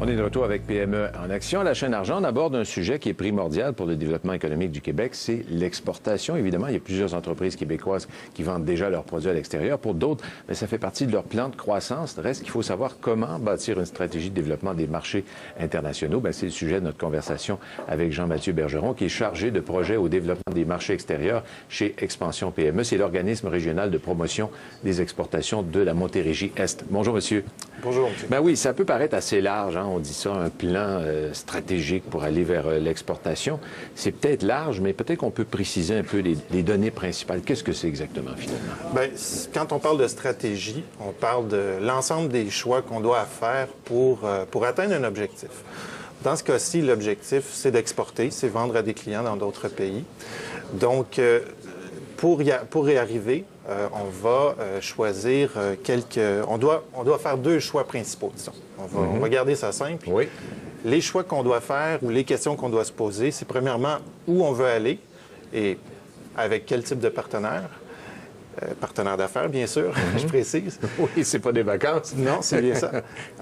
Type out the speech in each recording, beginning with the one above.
On est de retour avec PME en action. À la chaîne Argent, on aborde un sujet qui est primordial pour le développement économique du Québec, c'est l'exportation. Évidemment, il y a plusieurs entreprises québécoises qui vendent déjà leurs produits à l'extérieur. Pour d'autres, ça fait partie de leur plan de croissance. Reste qu'il faut savoir comment bâtir une stratégie de développement des marchés internationaux. C'est le sujet de notre conversation avec Jean-Mathieu Bergeron, qui est chargé de projets au développement des marchés extérieurs chez Expansion PME. C'est l'organisme régional de promotion des exportations de la Montérégie-Est. Bonjour, monsieur. Bonjour, monsieur. Oui, ça peut paraître assez large, on dit ça, un plan stratégique pour aller vers l'exportation. C'est peut-être large, mais peut-être qu'on peut préciser un peu les données principales. Qu'est-ce que c'est exactement, finalement? Quand on parle de stratégie, on parle de l'ensemble des choix qu'on doit faire pour atteindre un objectif. Dans ce cas-ci, l'objectif, c'est d'exporter, c'est vendre à des clients dans d'autres pays. Donc, pour y arriver, on va choisir on doit faire deux choix principaux, disons. On va garder ça simple. Oui. Les choix qu'on doit faire ou les questions qu'on doit se poser, c'est premièrement où on veut aller et avec quel type de partenaire. Partenaire d'affaires, bien sûr, je précise. Oui, c'est pas des vacances. Non, c'est bien ça.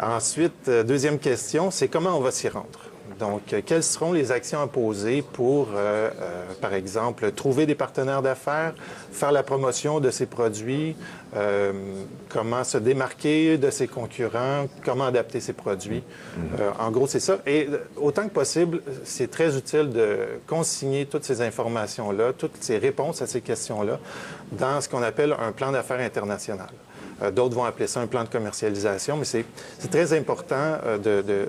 Ensuite, deuxième question, c'est comment on va s'y rendre. Donc, quelles seront les actions à poser pour, par exemple, trouver des partenaires d'affaires, faire la promotion de ses produits, comment se démarquer de ses concurrents, comment adapter ses produits. En gros, c'est ça. Et autant que possible, c'est très utile de consigner toutes ces informations-là, toutes ces réponses à ces questions-là dans ce qu'on appelle un plan d'affaires international. D'autres vont appeler ça un plan de commercialisation, mais c'est très important de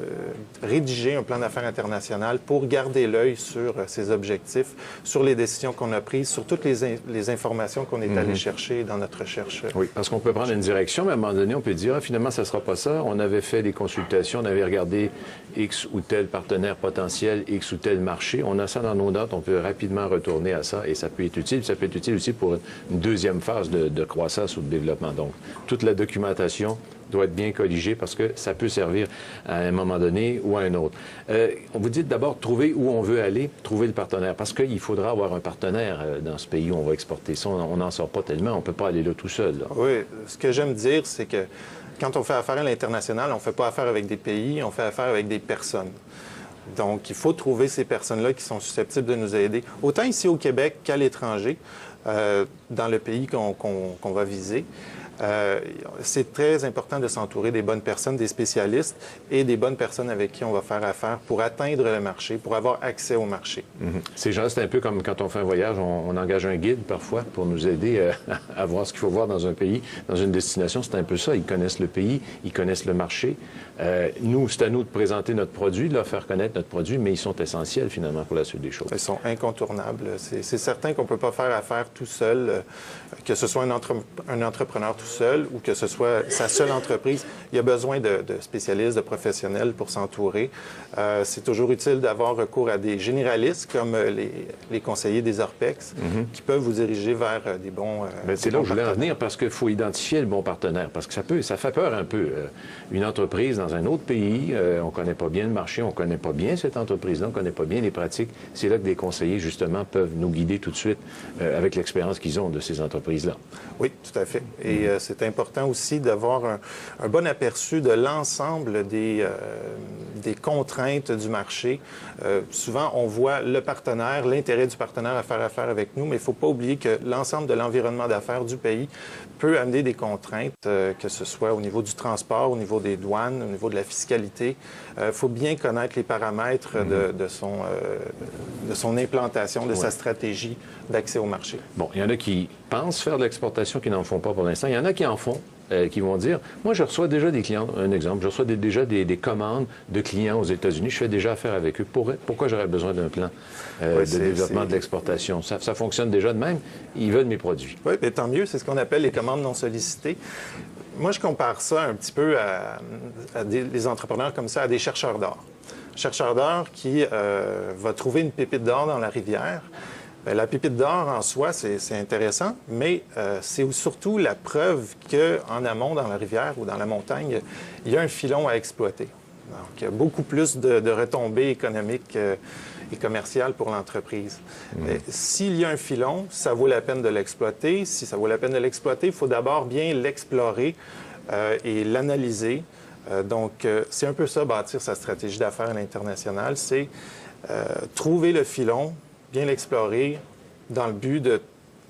rédiger un plan d'affaires international pour garder l'œil sur ses objectifs, sur les décisions qu'on a prises, sur toutes les informations qu'on est allé chercher dans notre recherche. Oui, parce qu'on peut prendre une direction, mais à un moment donné, on peut dire, finalement, ça ne sera pas ça. On avait fait des consultations, on avait regardé X ou tel partenaire potentiel, X ou tel marché. On a ça dans nos notes, on peut rapidement retourner à ça et ça peut être utile. Ça peut être utile aussi pour une deuxième phase de croissance ou de développement. Donc, toute la documentation doit être bien colligée parce que ça peut servir à un moment donné ou à un autre. On vous dit d'abord trouver où on veut aller, trouver le partenaire, parce qu'il faudra avoir un partenaire dans ce pays où on va exporter ça. On n'en sort pas tellement, on ne peut pas aller là tout seul. Là. Oui, ce que j'aime dire, c'est que quand on fait affaire à l'international, on ne fait pas affaire avec des pays, on fait affaire avec des personnes. Donc, il faut trouver ces personnes-là qui sont susceptibles de nous aider, autant ici au Québec qu'à l'étranger, dans le pays qu'on va viser. C'est très important de s'entourer des bonnes personnes, des spécialistes et des bonnes personnes avec qui on va faire affaire pour atteindre le marché, pour avoir accès au marché. Ces gens, c'est un peu comme quand on fait un voyage, on engage un guide parfois pour nous aider à voir ce qu'il faut voir dans un pays, dans une destination. C'est un peu ça. Ils connaissent le pays, ils connaissent le marché. Nous, c'est à nous de présenter notre produit, de leur faire connaître notre produit, mais ils sont essentiels finalement pour la suite des choses. Ils sont incontournables. C'est certain qu'on ne peut pas faire affaire tout seul, que ce soit un entrepreneur tout seul ou que ce soit sa seule entreprise. Il y a besoin de spécialistes, de professionnels pour s'entourer. C'est toujours utile d'avoir recours à des généralistes comme les conseillers des ORPEX qui peuvent vous diriger vers des bons c'est là où je voulais en venir parce qu'il faut identifier le bon partenaire parce que ça fait peur un peu. Une entreprise dans un autre pays, on ne connaît pas bien le marché, on ne connaît pas bien cette entreprise-là, on ne connaît pas bien les pratiques. C'est là que des conseillers, justement, peuvent nous guider tout de suite avec l'expérience qu'ils ont de ces entreprises-là. Oui, tout à fait. Et c'est important aussi d'avoir un bon aperçu de l'ensemble des contraintes du marché. Souvent, on voit le partenaire, l'intérêt du partenaire à faire affaire avec nous, mais il ne faut pas oublier que l'ensemble de l'environnement d'affaires du pays peut amener des contraintes, que ce soit au niveau du transport, au niveau des douanes, au niveau de la fiscalité. Il faut bien connaître les paramètres de son implantation, de sa stratégie d'accès au marché. Bon, il y en a qui pensent faire de l'exportation, qui n'en font pas pour l'instant. Il y en a qui en font, qui vont dire, moi, je reçois déjà des clients, un exemple, je reçois déjà des commandes de clients aux États-Unis, je fais déjà affaire avec eux. Pourquoi j'aurais besoin d'un plan de développement de l'exportation? Ça fonctionne déjà de même, ils veulent mes produits. Oui, mais tant mieux, c'est ce qu'on appelle les commandes non sollicitées. Moi, je compare ça un petit peu à des entrepreneurs comme ça, à des chercheurs d'or. Un chercheur d'or qui va trouver une pépite d'or dans la rivière. Bien, la pépite d'or en soi, c'est intéressant, mais c'est surtout la preuve qu'en amont, dans la rivière ou dans la montagne, il y a un filon à exploiter. Donc, il y a beaucoup plus de retombées économiques et commerciales pour l'entreprise. S'il y a un filon, ça vaut la peine de l'exploiter. Si ça vaut la peine de l'exploiter, il faut d'abord bien l'explorer et l'analyser Donc, c'est un peu ça, bâtir sa stratégie d'affaires à l'international, c'est trouver le filon, bien l'explorer, dans le but de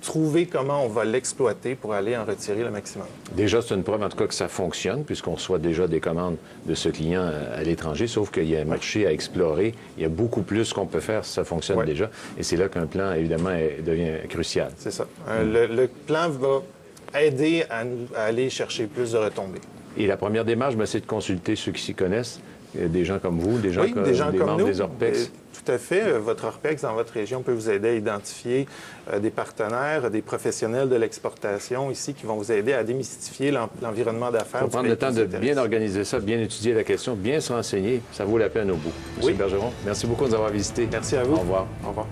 trouver comment on va l'exploiter pour aller en retirer le maximum. Déjà, c'est une preuve, en tout cas, que ça fonctionne, puisqu'on reçoit déjà des commandes de ce client à l'étranger, sauf qu'il y a un marché à explorer. Il y a beaucoup plus qu'on peut faire si ça fonctionne déjà. Et c'est là qu'un plan, évidemment, devient crucial. C'est ça. Le plan va aider à aller chercher plus de retombées. Et la première démarche, c'est de consulter ceux qui s'y connaissent, des gens comme vous, des gens comme membres nous, des ORPEX. Tout à fait. Votre ORPEX dans votre région peut vous aider à identifier des partenaires, des professionnels de l'exportation ici qui vont vous aider à démystifier l'environnement d'affaires. Il faut prendre le temps de bien organiser ça, bien étudier la question, bien se renseigner. Ça vaut la peine au bout. Monsieur Bergeron, merci beaucoup de nous avoir visités. Merci à vous. Au revoir. Au revoir.